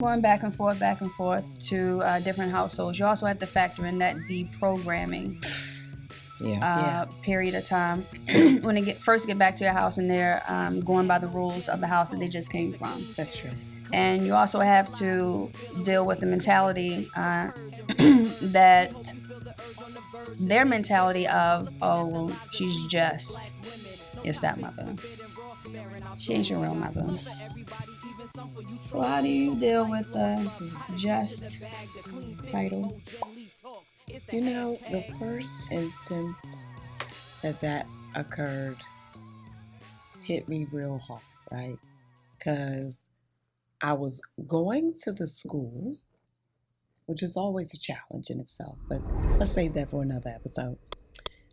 Going back and forth to different households. You also have to factor in that deprogramming period of time when they first get back to your house and they're going by the rules of the house that they just came from. That's true. And you also have to deal with the mentality that their mentality of, oh, well, she's just your stepmother. She ain't your real mother. So how do you deal with the just title? You know, the first instance that occurred hit me real hard, right? Because I was going to the school, which is always a challenge in itself, but let's save that for another episode.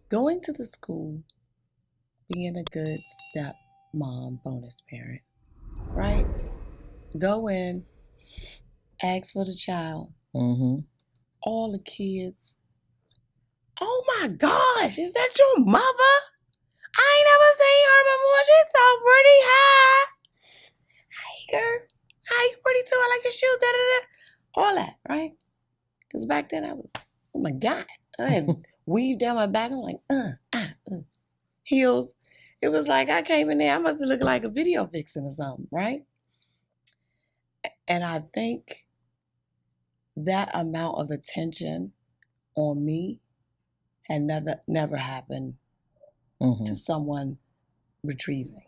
Going to the school, being a good stepmom, bonus parent, right? Go in, ask for the child. Mm-hmm. All the kids. Oh my gosh, is that your mother? I ain't never seen her before. She's so pretty. Hi. Hey, girl. Hi, you pretty too. I like your shoes. Da, da, da. All that, right? Because back then I was, oh my God. I had weave down my back. I'm like, heels. It was like I came in there. I must have looked like a video vixen or something, right? And I think that amount of attention on me had never happened to someone retrieving,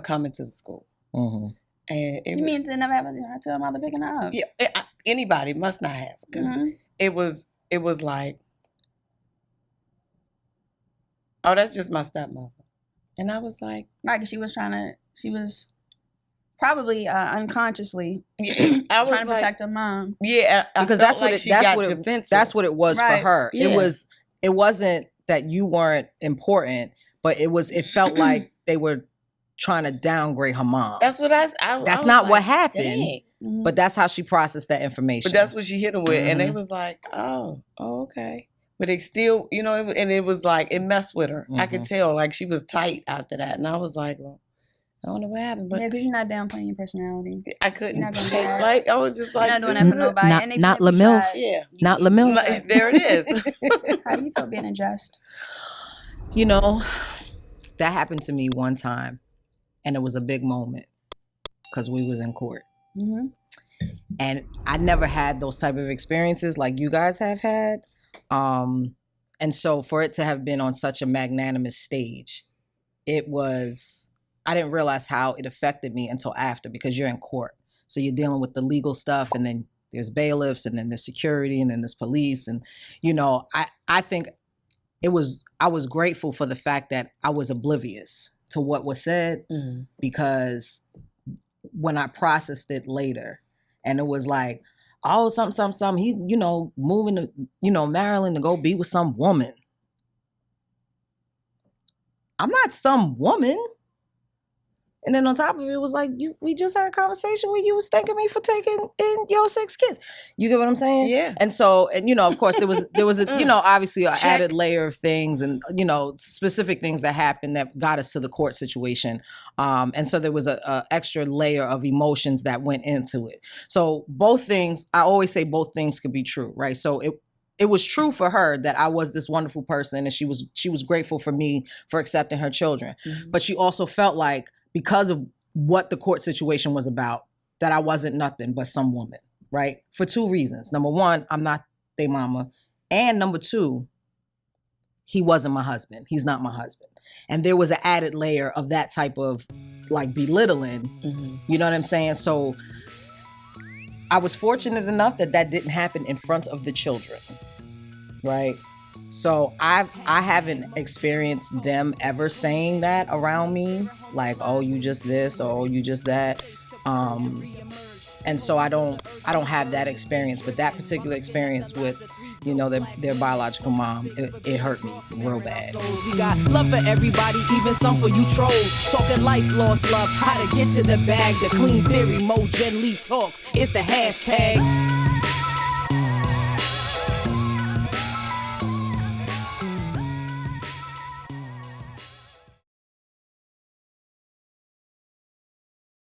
coming to the school. Mm-hmm. And You mean it never happened to her mother picking her up? Yeah, anybody must not have, because it was like, oh, that's just my stepmother, and I was like, right, 'cause she was probably unconsciously I was trying to like, protect her mom. Yeah, because that's what it was Right. for her. Yeah. It wasn't that you weren't important, but it felt like they were trying to downgrade her mom. That's what That's not what happened. Dang. But that's how she processed that information. But that's what she hit him with, and they was like, oh, okay. But they still, and it was like, it messed with her. I could tell, like, she was tight after that. And I was like, well, I don't know what happened. But yeah, because you're not downplaying your personality. I couldn't. You're not gonna do that. Like, I was just like, You're not doing that for nobody. Not- And even not if you LaMilf. tried, yeah. Not LaMilf. Like, there it is. How do you feel being unjust? That happened to me one time, and it was a big moment because we was in court. Mm-hmm. And I never had those type of experiences like you guys have had. And so for it to have been on such a magnanimous stage, I didn't realize how it affected me until after, because you're in court. So you're dealing with the legal stuff, and then there's bailiffs, and then there's security, and then there's police. And, I think I was grateful for the fact that I was oblivious to what was said, because when I processed it later, and it was like, oh, something, he, moving to, Maryland to go be with some woman. I'm not some woman. And then on top of it, it was like, we just had a conversation where you was thanking me for taking in your 6 kids. You get what I'm saying? Yeah. And so, of course, there was obviously an added layer of things and, specific things that happened that got us to the court situation. And so there was a extra layer of emotions that went into it. So both things, I always say both things could be true, right? So it was true for her that I was this wonderful person, and she was grateful for me for accepting her children. Mm-hmm. But she also felt like, because of what the court situation was about, that I wasn't nothing but some woman, right? For 2 reasons. Number 1, I'm not their mama. And number 2, he wasn't my husband. He's not my husband. And there was an added layer of that type of like belittling. Mm-hmm. You know what I'm saying? So I was fortunate enough that didn't happen in front of the children, right? So I haven't experienced them ever saying that around me, like, oh, you just this, or oh, you just that. And so I don't have that experience, but that particular experience with, their biological mom, it hurt me real bad. We got love for everybody, even some for you trolls. Talking life, lost love, how to get to the bag. The clean theory, Mo Gen Lee talks. It's the hashtag.